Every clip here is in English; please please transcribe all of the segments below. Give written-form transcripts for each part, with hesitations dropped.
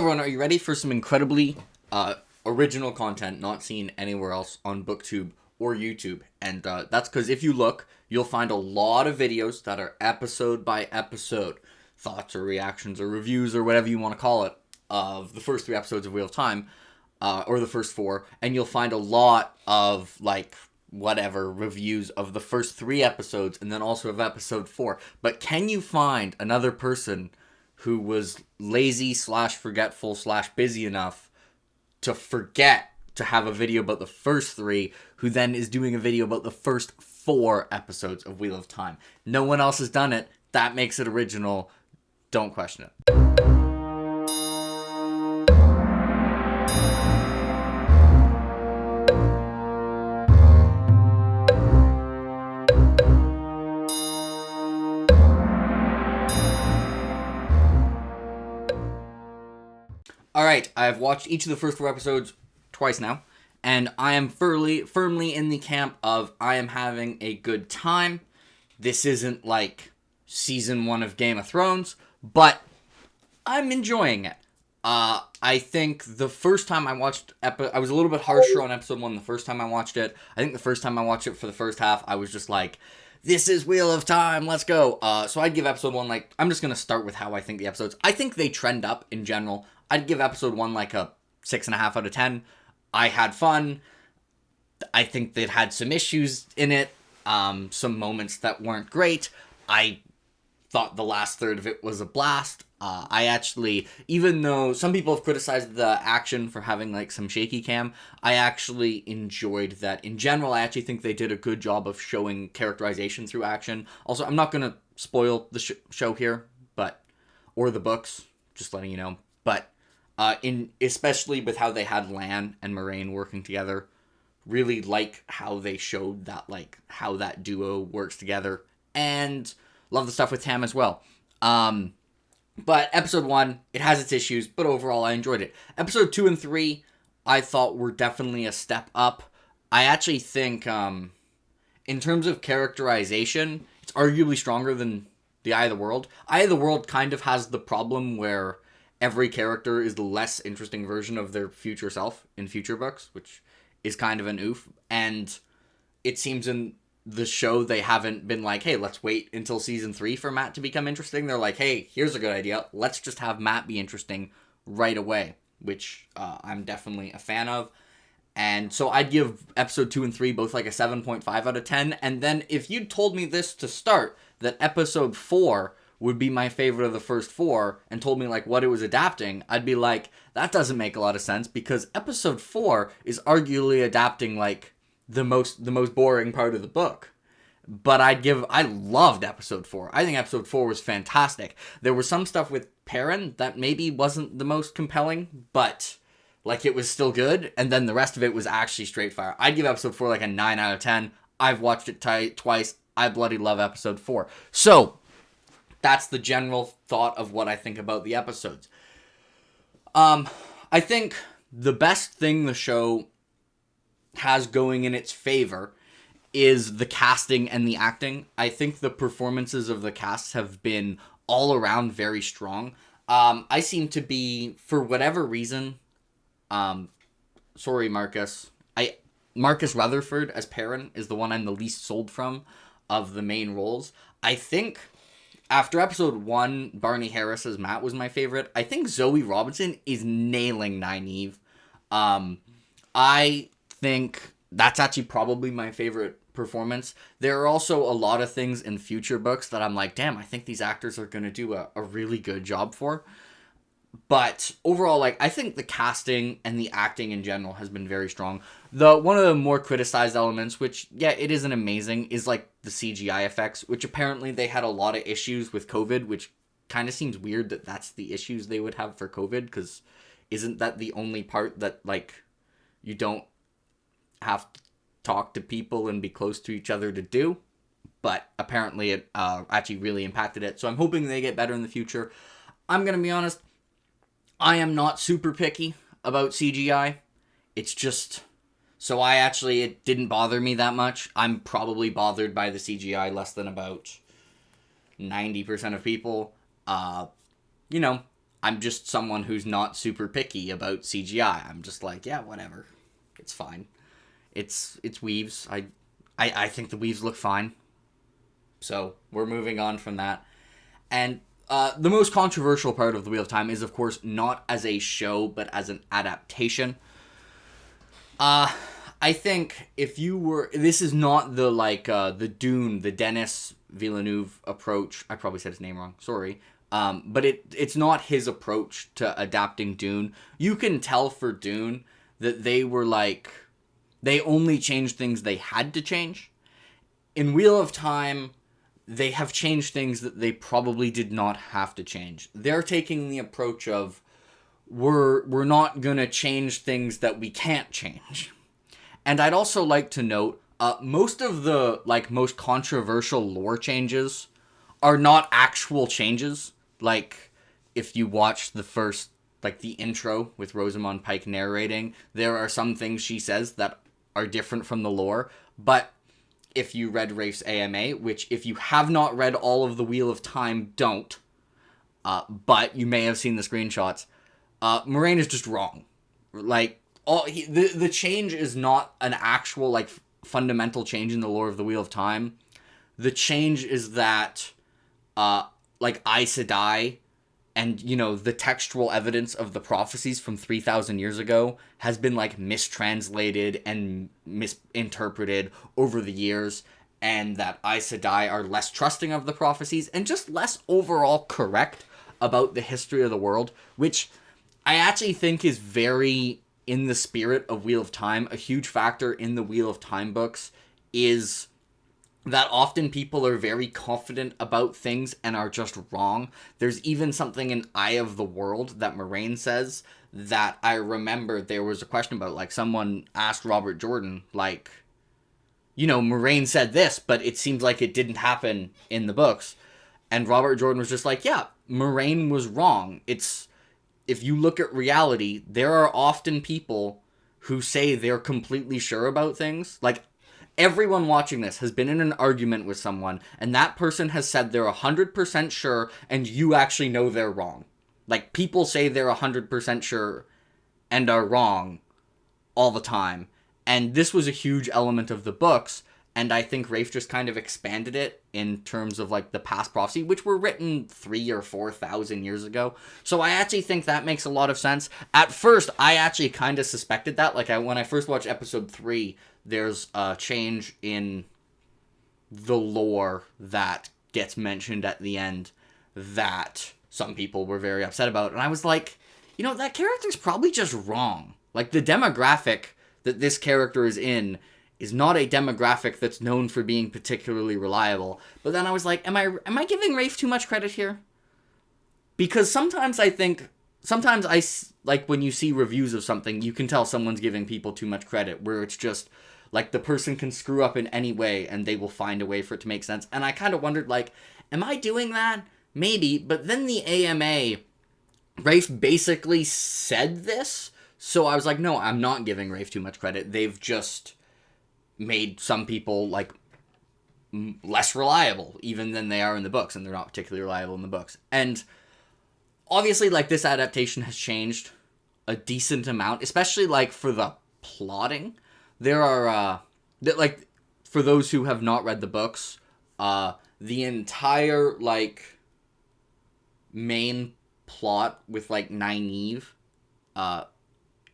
Everyone, are you ready for some incredibly original content not seen anywhere else on BookTube or YouTube? And that's because if you look, you'll find a lot of videos that are episode by episode, thoughts or reactions or reviews or whatever you want to call it, of the first 3 episodes of Wheel of Time, or the first 4, and you'll find a lot of, like, whatever, reviews of the first 3 episodes and then also of episode 4. But can you find another person who was lazy / forgetful / busy enough to forget to have a video about the first 3, who then is doing a video about the first 4 episodes of Wheel of Time? No one else has done it. That makes it original. Don't question it. Alright, I've watched each of the first 4 episodes twice now, and I am firmly in the camp of I am having a good time. This isn't like season 1 of Game of Thrones, but I'm enjoying it. I think the first time I watched, I was a little bit harsher on episode 1 the first time I watched it. I think the first time I watched it for the first half, I was just like, this is Wheel of Time, let's go. So I'd give episode 1, like, I'm just going to start with how I think the episodes, I think they trend up in general. I'd give episode 1 like a 6.5 out of 10. I had fun. I think they'd had some issues in it, some moments that weren't great. I thought the last third of it was a blast. I actually, even though some people have criticized the action for having like some shaky cam, I actually enjoyed that. In general, I actually think they did a good job of showing characterization through action. Also, I'm not going to spoil the show here, or the books, just letting you know. But especially with how they had Lan and Moraine working together, really like how they showed that, like, how that duo works together, and love the stuff with Tam as well. But episode 1, it has its issues, but overall I enjoyed it. Episode 2 and 3, I thought were definitely a step up. I actually think, in terms of characterization, it's arguably stronger than the Eye of the World. Eye of the World kind of has the problem where every character is the less interesting version of their future self in future books, which is kind of an oof. And it seems in the show they haven't been like, hey, let's wait until season 3 for Matt to become interesting. They're like, hey, here's a good idea. Let's just have Matt be interesting right away, which I'm definitely a fan of. And so I'd give episode 2 and 3 both like a 7.5 out of 10. And then if you'd told me this to start, that episode 4 would be my favorite of the first 4, and told me like what it was adapting, I'd be like, that doesn't make a lot of sense, because episode 4 is arguably adapting like the most boring part of the book. But I loved episode 4. I think episode 4 was fantastic. There was some stuff with Perrin that maybe wasn't the most compelling, but like it was still good, and then the rest of it was actually straight fire. I'd give episode 4 like a 9 out of 10. I've watched it twice. I bloody love episode 4. So that's the general thought of what I think about the episodes. I think the best thing the show has going in its favor is the casting and the acting. I think the performances of the cast have been all around very strong. I seem to be, for whatever reason, sorry Marcus Rutherford as Perrin is the one I'm the least sold from of the main roles. I think after episode 1, Barney Harris as Matt was my favorite. I think Zoe Robinson is nailing Nynaeve. I think that's actually probably my favorite performance. There are also a lot of things in future books that I'm like, damn, I think these actors are going to do a really good job for. But overall, like, I think the casting and the acting in general has been very strong. One of the more criticized elements, which, yeah, it isn't amazing, is, like, the CGI effects, which apparently they had a lot of issues with COVID, which kind of seems weird that that's the issues they would have for COVID, because isn't that the only part that, like, you don't have to talk to people and be close to each other to do? But apparently it actually really impacted it, so I'm hoping they get better in the future. I'm going to be honest, I am not super picky about CGI. It's just, so it didn't bother me that much. I'm probably bothered by the CGI less than about 90% of people. I'm just someone who's not super picky about CGI. I'm just like, yeah, whatever. It's fine. It's weaves. I think the weaves look fine. So we're moving on from that. And the most controversial part of The Wheel of Time is, of course, not as a show, but as an adaptation. I think if you were... This is not the, the Dune, the Denis Villeneuve approach. I probably said his name wrong. Sorry. But it's not his approach to adapting Dune. You can tell for Dune that they were, they only changed things they had to change. In Wheel of Time, they have changed things that they probably did not have to change. They're taking the approach of, we're not gonna change things that we can't change. And I'd also like to note, most of the, most controversial lore changes are not actual changes. Like, if you watch the first, the intro with Rosamund Pike narrating, there are some things she says that are different from the lore. But if you read Rafe's AMA, which if you have not read all of the Wheel of Time, don't. But you may have seen the screenshots. Moraine is just wrong. The change is not an actual, fundamental change in the lore of the Wheel of Time. The change is that, Aes Sedai and, the textual evidence of the prophecies from 3,000 years ago has been, mistranslated and misinterpreted over the years, and that Aes Sedai are less trusting of the prophecies and just less overall correct about the history of the world, which I actually think is very in the spirit of Wheel of Time. A huge factor in the Wheel of Time books is that often people are very confident about things and are just wrong. There's even something in Eye of the World that Moraine says that I remember there was a question about, someone asked Robert Jordan, Moraine said this, but it seems like it didn't happen in the books. And Robert Jordan was just like, yeah, Moraine was wrong. If you look at reality, there are often people who say they're completely sure about things. Everyone watching this has been in an argument with someone, and that person has said they're 100% sure, and you actually know they're wrong. People say they're 100% sure and are wrong all the time. And this was a huge element of the books, and I think Rafe just kind of expanded it in terms of, the past prophecy, which were written 3,000 or 4,000 years ago. So I actually think that makes a lot of sense. At first, I actually kind of suspected that. When I first watched episode 3, there's a change in the lore that gets mentioned at the end that some people were very upset about. And I was like, that character's probably just wrong. The demographic that this character is in is not a demographic that's known for being particularly reliable. But then I was like, am I giving Rafe too much credit here? Because sometimes I when you see reviews of something, you can tell someone's giving people too much credit, where it's just, the person can screw up in any way, and they will find a way for it to make sense. And I kind of wondered, am I doing that? Maybe. But then the AMA, Rafe basically said this, so I was like, no, I'm not giving Rafe too much credit. They've just made some people, less reliable, even than they are in the books, and they're not particularly reliable in the books. And obviously, this adaptation has changed a decent amount, especially, for the plotting. There are, for those who have not read the books, the entire, main plot with, Nynaeve,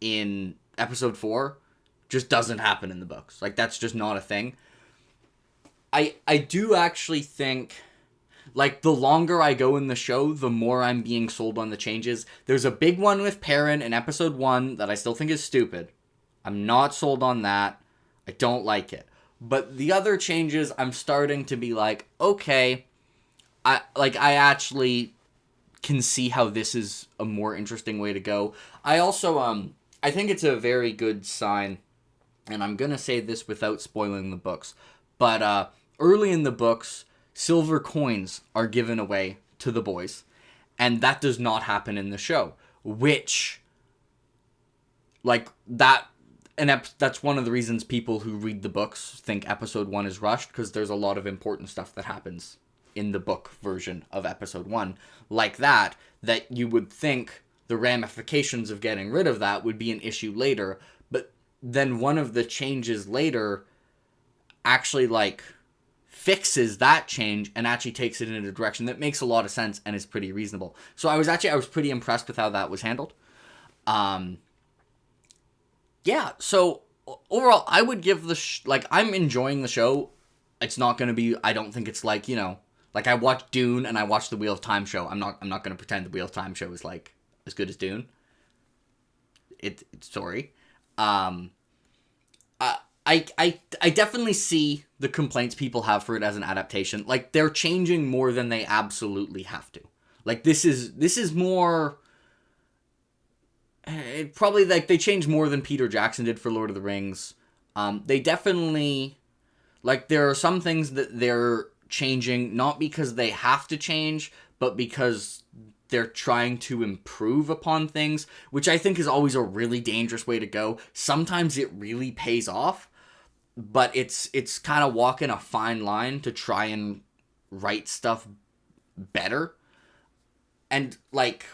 in episode 4 just doesn't happen in the books. That's just not a thing. I do actually think, the longer I go in the show, the more I'm being sold on the changes. There's a big one with Perrin in episode 1 that I still think is stupid. I'm not sold on that. I don't like it. But the other changes, I'm starting to be okay, I actually can see how this is a more interesting way to go. I also, I think it's a very good sign, and I'm gonna say this without spoiling the books, but, early in the books, silver coins are given away to the boys, and that does not happen in the show, which, that's one of the reasons people who read the books think episode 1 is rushed, because there's a lot of important stuff that happens in the book version of episode 1, like that you would think the ramifications of getting rid of that would be an issue later, but then one of the changes later actually, like, fixes that change and actually takes it in a direction that makes a lot of sense and is pretty reasonable. So I was pretty impressed with how that was handled. Yeah, so overall, I would give I'm enjoying the show. It's not going to be, I don't think it's like, like I watched Dune and I watched the Wheel of Time show. I'm not going to pretend the Wheel of Time show is like as good as Dune. Sorry. I definitely see the complaints people have for it as an adaptation. Like, they're changing more than they absolutely have to. Like, this is more... probably, like, they changed more than Peter Jackson did for Lord of the Rings. They definitely... Like, there are some things that they're changing, not because they have to change, but because they're trying to improve upon things, which I think is always a really dangerous way to go. Sometimes it really pays off, but it's kind of walking a fine line to try and write stuff better. And, like,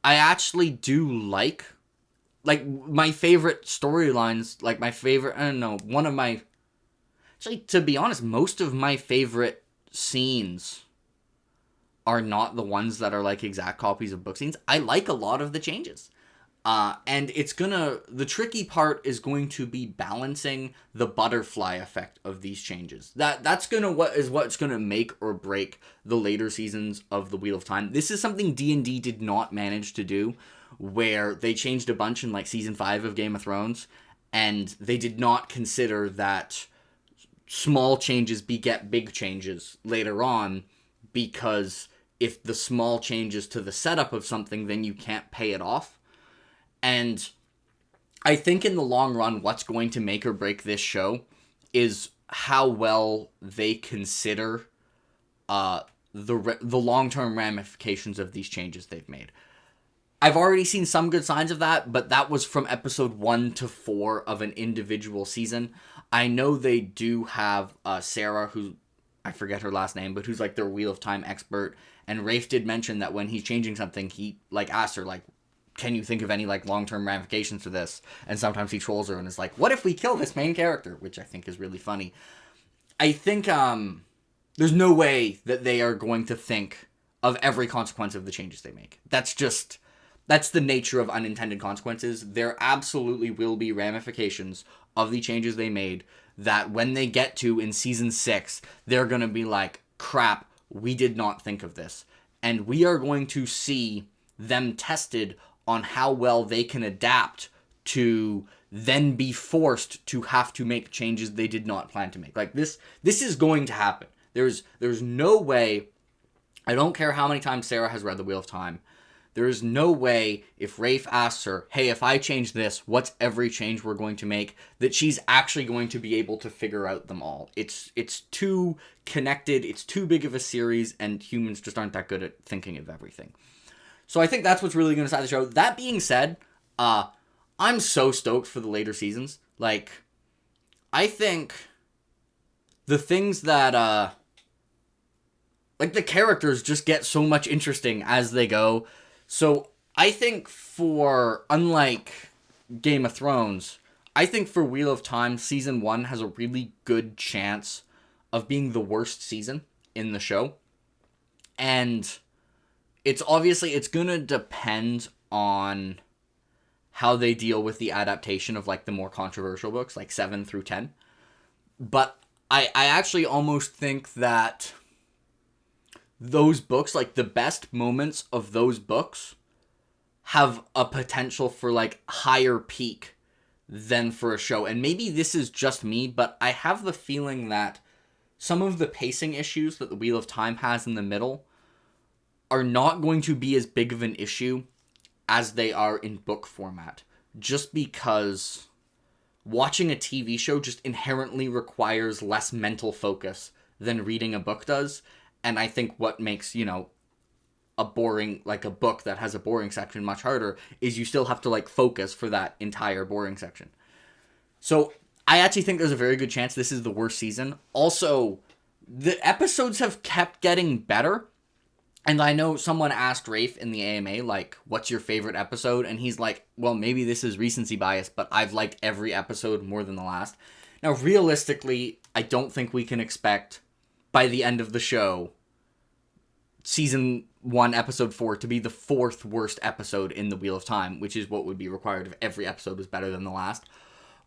I actually do like my favorite storylines, like my favorite, I don't know, one of my, actually, to be honest, most of my favorite scenes are not the ones that are like exact copies of book scenes. I like a lot of the changes. And the tricky part is going to be balancing the butterfly effect of these changes. That's what's gonna make or break the later seasons of the Wheel of Time. This is something D&D did not manage to do, where they changed a bunch in like season 5 of Game of Thrones, and they did not consider that small changes beget big changes later on, because if the small changes to the setup of something, then you can't pay it off. And I think in the long run, what's going to make or break this show is how well they consider the long-term ramifications of these changes they've made. I've already seen some good signs of that, but that was from episode 1 to 4 of an individual season. I know they do have Sarah, who, I forget her last name, but who's like their Wheel of Time expert. And Rafe did mention that when he's changing something, he like asked her, like, can you think of any like long-term ramifications for this? And sometimes he trolls her and is like, what if we kill this main character? Which I think is really funny. I think there's no way that they are going to think of every consequence of the changes they make. That's the nature of unintended consequences. There absolutely will be ramifications of the changes they made that when they get to in season 6, they're going to be like, crap, we did not think of this. And we are going to see them tested on how well they can adapt to then be forced to have to make changes they did not plan to make. Like, this is going to happen. There's no way, I don't care how many times Sarah has read The Wheel of Time, there is no way if Rafe asks her, hey, if I change this, what's every change we're going to make, that she's actually going to be able to figure out them all. It's too connected, it's too big of a series, and humans just aren't that good at thinking of everything. So I think that's what's really going to decide the show. That being said, I'm so stoked for the later seasons. Like, I think the things that, like, the characters just get so much interesting as they go. So I think unlike Game of Thrones, I think for Wheel of Time, season 1 has a really good chance of being the worst season in the show. And it's going to depend on how they deal with the adaptation of like the more controversial books, like 7 through 10. But I actually almost think that those books, like the best moments of those books, have a potential for like higher peak than for a show. And maybe this is just me, but I have the feeling that some of the pacing issues that the Wheel of Time has in the middle are not going to be as big of an issue as they are in book format. Just because watching a TV show just inherently requires less mental focus than reading a book does. And I think what makes, a book that has a boring section much harder is you still have to like focus for that entire boring section. So I actually think there's a very good chance this is the worst season. Also, the episodes have kept getting better. And I know someone asked Rafe in the AMA, like, what's your favorite episode? And he's like, well, maybe this is recency bias, but I've liked every episode more than the last. Now, realistically, I don't think we can expect, by the end of the show, Season 1, Episode 4 to be the 4th worst episode in the Wheel of Time, which is what would be required if every episode was better than the last.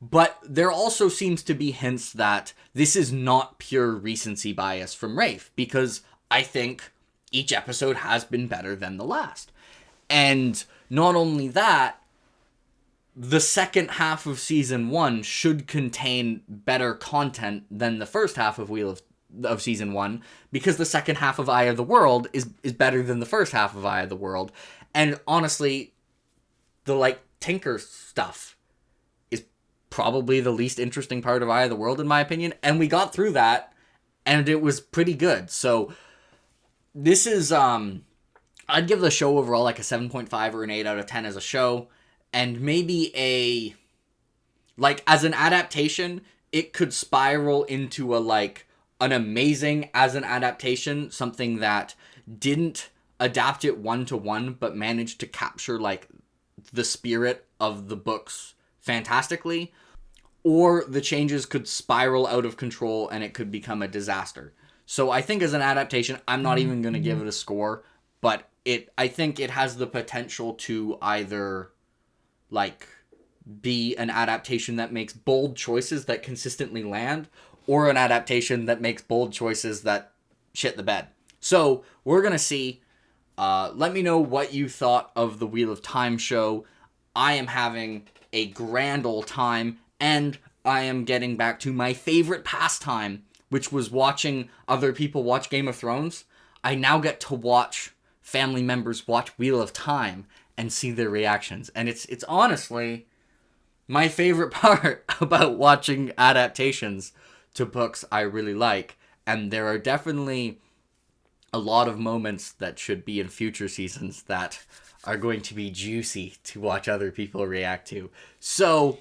But there also seems to be hints that this is not pure recency bias from Rafe, because I think each episode has been better than the last. And not only that, the second half of Season 1 should contain better content than the first half of of Season 1, because the second half of Eye of the World is better than the first half of Eye of the World. And honestly, the, like, Tinker stuff is probably the least interesting part of Eye of the World, in my opinion. And we got through that, and it was pretty good. So this is, I'd give the show overall like a 7.5 or an 8 out of 10 as a show. And maybe like, as an adaptation, it could spiral into an amazing as an adaptation, something that didn't adapt it one-to-one, but managed to capture, like, the spirit of the books fantastically. Or the changes could spiral out of control and it could become a disaster. So I think as an adaptation, I'm not even going to give it a score, but I think it has the potential to either, like, be an adaptation that makes bold choices that consistently land, or an adaptation that makes bold choices that shit the bed. So we're going to see. Let me know what you thought of the Wheel of Time show. I am having a grand old time, and I am getting back to my favorite pastime, which was watching other people watch Game of Thrones. I now get to watch family members watch Wheel of Time and see their reactions. And it's honestly my favorite part about watching adaptations to books I really like. And there are definitely a lot of moments that should be in future seasons that are going to be juicy to watch other people react to. So,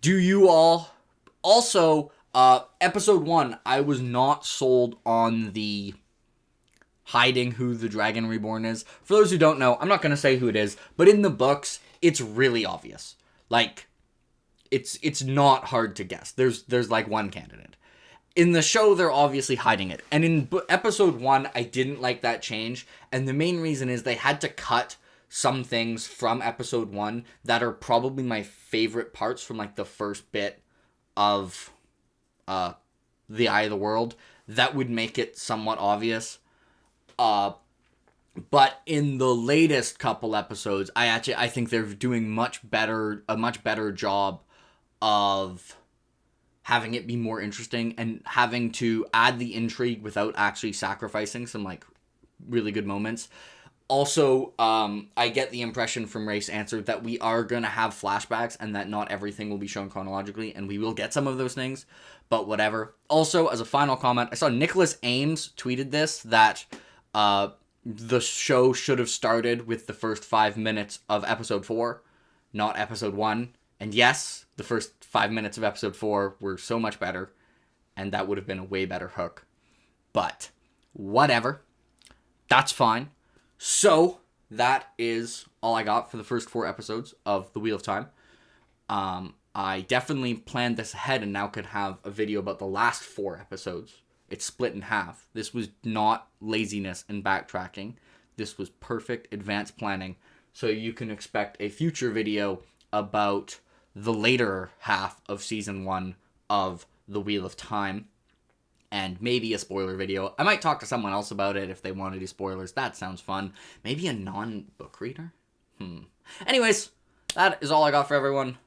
do you all... Also, episode 1, I was not sold on the hiding who the Dragon Reborn is. For those who don't know, I'm not going to say who it is, but in the books, it's really obvious. Like, it's not hard to guess. There's like one candidate. In the show, they're obviously hiding it. And in episode 1, I didn't like that change. And the main reason is they had to cut some things from episode 1 that are probably my favorite parts from, like, the first bit of the Eye of the World that would make it somewhat obvious. But in the latest couple episodes, I think they're doing a much better job of having it be more interesting and having to add the intrigue without actually sacrificing some, like, really good moments. Also, I get the impression from Rafe's answer that we are going to have flashbacks and that not everything will be shown chronologically, and we will get some of those things, but whatever. Also, as a final comment, I saw Nicholas Ames tweeted this, that the show should have started with the first 5 minutes of episode 4, not episode 1. And yes, the first 5 minutes of episode 4 were so much better, and that would have been a way better hook. But whatever. That's fine. So, that is all I got for the first 4 episodes of The Wheel of Time. I definitely planned this ahead and now could have a video about the last 4 episodes. It's split in half. This was not laziness and backtracking. This was perfect advanced planning. So you can expect a future video about the later half of Season 1 of The Wheel of Time. And maybe a spoiler video. I might talk to someone else about it if they want to do spoilers. That sounds fun. Maybe a non-book reader? Anyways, that is all I got for everyone.